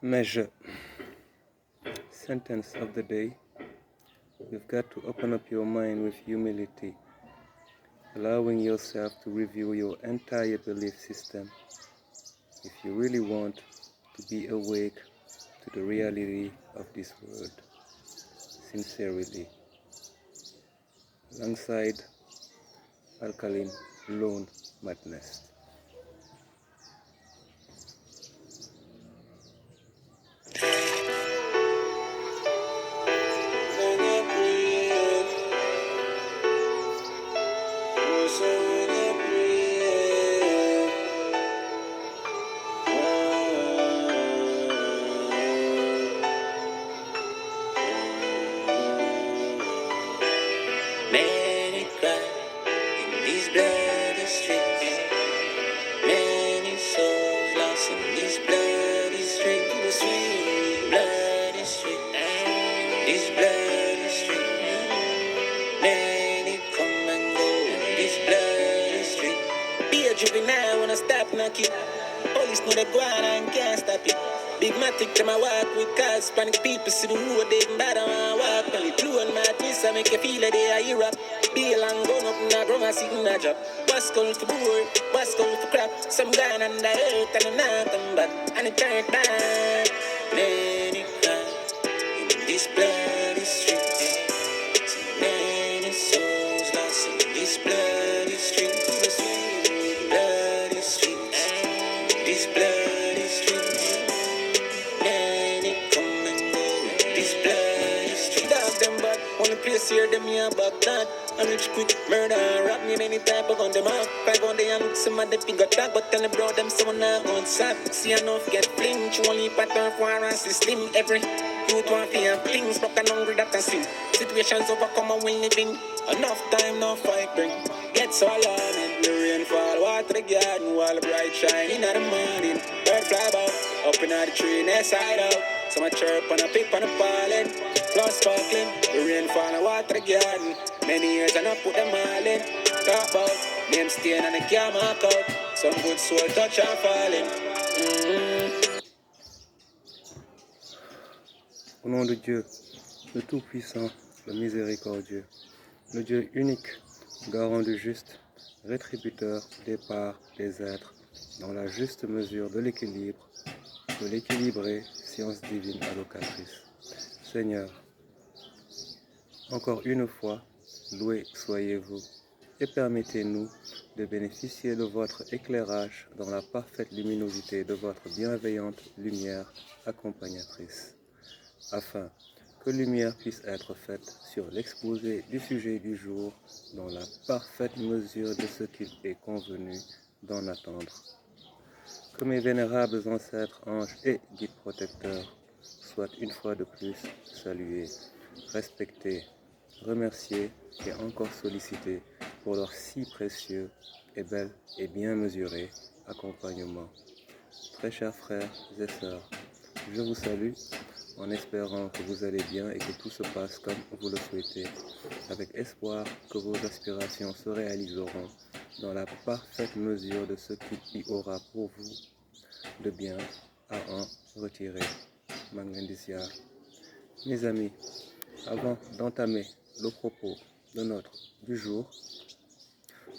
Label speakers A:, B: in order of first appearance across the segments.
A: Measure. Sentence of the day. You've got to open up your mind with humility, allowing yourself to review your entire belief system if you really want to be awake to the reality of this world. Sincerely. Alongside Alkaline Lone Madness.
B: Many cry in these bloody streets. Many souls lost in these bloody streets. Bloody streets. These bloody streets. Many come and go in this bloody street. Be a juvenile when I stop knocking. Police know they go on and can't stop it. Big matic to my walk with cars. Panic people see the road, they bad on my walk. Only blue and my twist, I make you feel like they are Europe. Be a long gun up in a drum, I sit in a job. What's called for board, what's called for crap. Some guy on the earth and not come back. And it turned back. Many cry in this bloody street. So many souls lost in this bloody street. Bloody streets. This bloody streets. Many come and go in this bloody street. Dog them bad, only place here them here back that. I'm rich quick, murder and rap me many type of gun them up. 5 on the young, some of the big attack, but tell the bro them someone not gon' sap. See enough get flinch, only pattern for and slim. Every youth want fear flings, broke and hungry that can sing. Situations overcome and we living. Enough time, no fight bring. Get so alarming, the rain fall, water the garden, wall bright shine in the morning. Bird fly about, up in the tree, next side out. Some a chirp and a pick and a pollen. Clouds sparkling, the rain fall and water the garden. Many years and I put them all in. Talk about, name stain and the can't mark out. Some good soul touch and falling.
A: Au nom de Dieu, le Tout-Puissant, le Miséricordieux, le Dieu unique, garant du juste, rétributeur des parts des êtres, dans la juste mesure de l'équilibrée science divine allocatrice. Seigneur, encore une fois, loué soyez-vous et permettez-nous de bénéficier de votre éclairage dans la parfaite luminosité de votre bienveillante lumière accompagnatrice, afin que lumière puisse être faite sur l'exposé du sujet du jour dans la parfaite mesure de ce qu'il est convenu d'en attendre. Que mes vénérables ancêtres, anges et guides protecteurs soient une fois de plus salués, respectés, remerciés et encore sollicités pour leur si précieux et bel et bien mesuré accompagnement. Très chers frères et sœurs, je vous salue en espérant que vous allez bien et que tout se passe comme vous le souhaitez, avec espoir que vos aspirations se réaliseront dans la parfaite mesure de ce qu'il y aura pour vous de bien à en retirer. Manglendisia. Mes amis, avant d'entamer le propos du jour,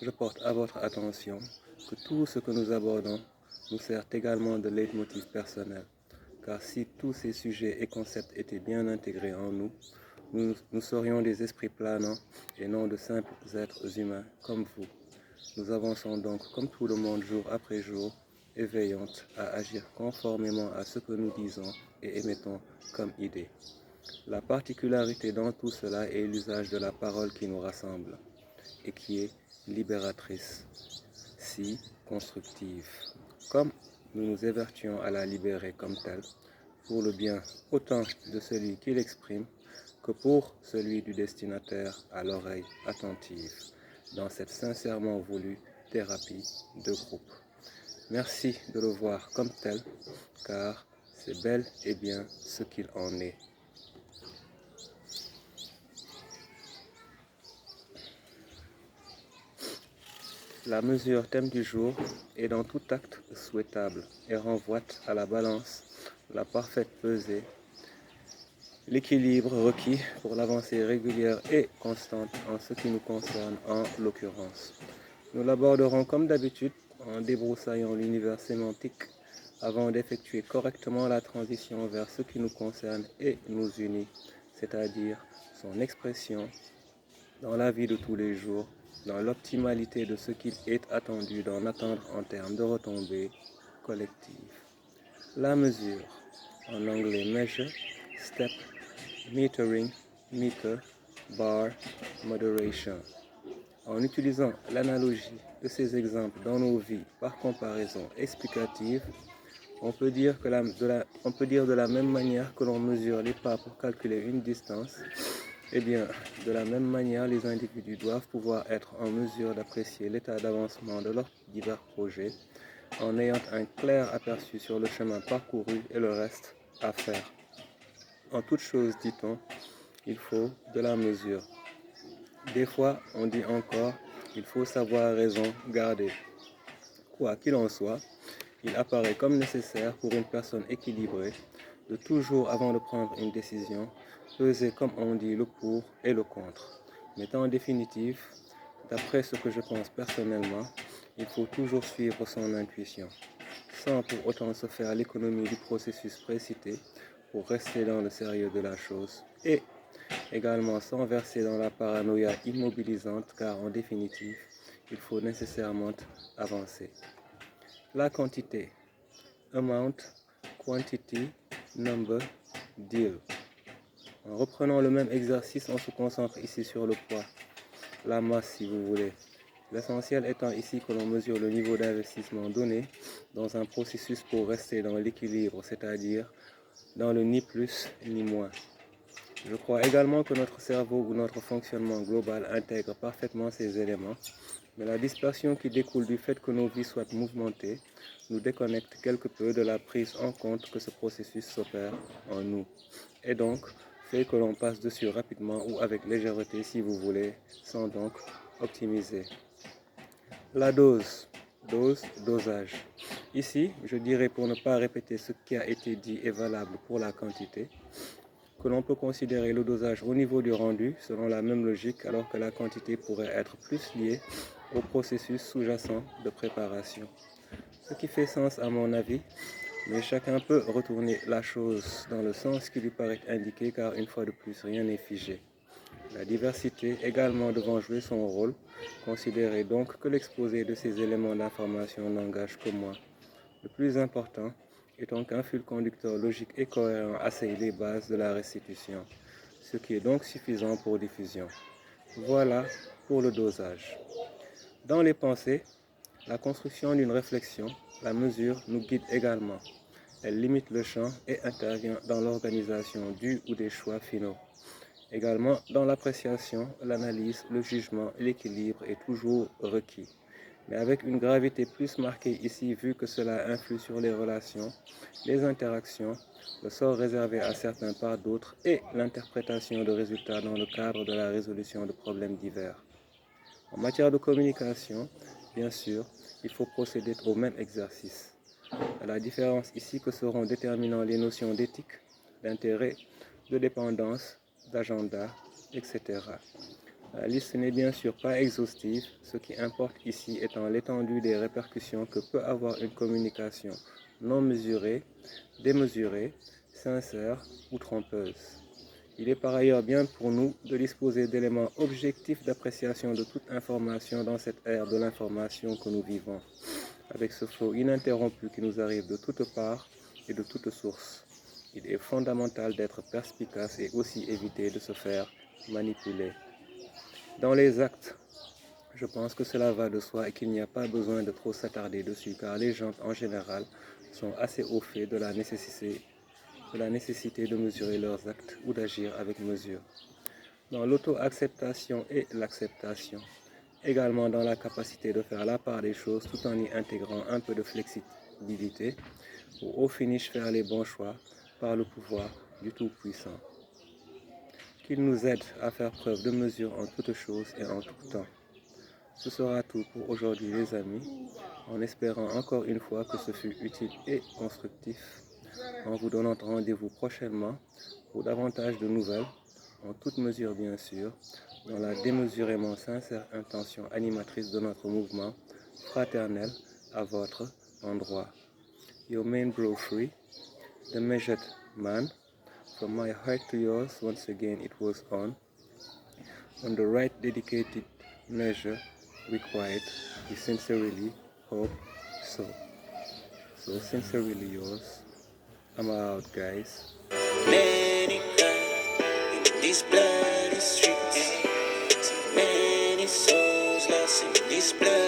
A: je porte à votre attention que tout ce que nous abordons nous sert également de leitmotiv personnel, car si tous ces sujets et concepts étaient bien intégrés en nous, nous serions des esprits planants et non de simples êtres humains comme vous. Nous avançons donc comme tout le monde jour après jour et veillons à agir conformément à ce que nous disons et émettons comme idée. La particularité dans tout cela est l'usage de la parole qui nous rassemble et qui est libératrice, si constructive. Comme nous nous évertuons à la libérer comme telle, pour le bien autant de celui qui l'exprime que pour celui du destinataire à l'oreille attentive, dans cette sincèrement voulue thérapie de groupe. Merci de le voir comme tel, car c'est bel et bien ce qu'il en est. La mesure thème du jour est dans tout acte souhaitable et renvoie à la balance, la parfaite pesée, l'équilibre requis pour l'avancée régulière et constante en ce qui nous concerne en l'occurrence. Nous l'aborderons comme d'habitude en débroussaillant l'univers sémantique avant d'effectuer correctement la transition vers ce qui nous concerne et nous unit, c'est-à-dire son expression dans la vie de tous les jours, dans l'optimalité de ce qu'il est attendu d'en attendre en termes de retombées collectives. La mesure, en anglais measure, step, metering, meter, bar, moderation. En utilisant l'analogie de ces exemples dans nos vies par comparaison explicative, on peut dire de la même manière que l'on mesure les pas pour calculer une distance, eh bien, de la même manière, les individus doivent pouvoir être en mesure d'apprécier l'état d'avancement de leurs divers projets en ayant un clair aperçu sur le chemin parcouru et le reste à faire. En toute chose, dit-on, il faut de la mesure. Des fois, on dit encore, il faut savoir raison garder. Quoi qu'il en soit, il apparaît comme nécessaire pour une personne équilibrée de toujours, avant de prendre une décision, peser comme on dit le pour et le contre. Mais en définitive, d'après ce que je pense personnellement, il faut toujours suivre son intuition, sans pour autant se faire l'économie du processus précité pour rester dans le sérieux de la chose et également sans verser dans la paranoïa immobilisante car en définitive, il faut nécessairement avancer. La quantité, amount, quantity, number, deal. En reprenant le même exercice, on se concentre ici sur le poids, la masse si vous voulez. L'essentiel étant ici que l'on mesure le niveau d'investissement donné dans un processus pour rester dans l'équilibre, c'est-à-dire dans le ni plus ni moins. Je crois également que notre cerveau ou notre fonctionnement global intègre parfaitement ces éléments, mais la dispersion qui découle du fait que nos vies soient mouvementées nous déconnecte quelque peu de la prise en compte que ce processus s'opère en nous, et donc fait que l'on passe dessus rapidement ou avec légèreté si vous voulez, sans donc optimiser. La dose, dosage. Ici, je dirais pour ne pas répéter ce qui a été dit est valable pour la quantité, que l'on peut considérer le dosage au niveau du rendu selon la même logique alors que la quantité pourrait être plus liée au processus sous-jacent de préparation. Ce qui fait sens à mon avis, mais chacun peut retourner la chose dans le sens qui lui paraît indiqué car une fois de plus rien n'est figé. La diversité également devant jouer son rôle, considérez donc que l'exposé de ces éléments d'information n'engage que moi. Le plus important étant qu'un fil conducteur logique et cohérent asseye les bases de la restitution, ce qui est donc suffisant pour diffusion. Voilà pour le dosage. Dans les pensées, la construction d'une réflexion, la mesure nous guide également. Elle limite le champ et intervient dans l'organisation du ou des choix finaux. Également, dans l'appréciation, l'analyse, le jugement et l'équilibre est toujours requis, mais avec une gravité plus marquée ici vu que cela influe sur les relations, les interactions, le sort réservé à certains par d'autres et l'interprétation de résultats dans le cadre de la résolution de problèmes divers. En matière de communication, bien sûr, il faut procéder au même exercice. À la différence ici que seront déterminant les notions d'éthique, d'intérêt, de dépendance, d'agenda, etc. La liste n'est bien sûr pas exhaustive, ce qui importe ici étant l'étendue des répercussions que peut avoir une communication non mesurée, démesurée, sincère ou trompeuse. Il est par ailleurs bien pour nous de disposer d'éléments objectifs d'appréciation de toute information dans cette ère de l'information que nous vivons, avec ce flot ininterrompu qui nous arrive de toutes parts et de toutes sources. Il est fondamental d'être perspicace et aussi éviter de se faire manipuler. Dans les actes, je pense que cela va de soi et qu'il n'y a pas besoin de trop s'attarder dessus car les gens en général sont assez au fait de la nécessité de mesurer leurs actes ou d'agir avec mesure. Dans l'auto-acceptation et l'acceptation, également dans la capacité de faire la part des choses tout en y intégrant un peu de flexibilité pour au finish faire les bons choix par le pouvoir du Tout-Puissant. Qu'il nous aide à faire preuve de mesure en toutes choses et en tout temps. Ce sera tout pour aujourd'hui les amis, en espérant encore une fois que ce fut utile et constructif, en vous donnant rendez-vous prochainement pour davantage de nouvelles, en toute mesure bien sûr, dans la démesurément sincère intention animatrice de notre mouvement fraternel à votre endroit. Your main bro free, the measured man, from my heart to yours, once again it was on the right dedicated measure required. We sincerely hope so. So sincerely yours. I'm out, guys.
B: Many died in these bloody streets. Many souls lost in these bloody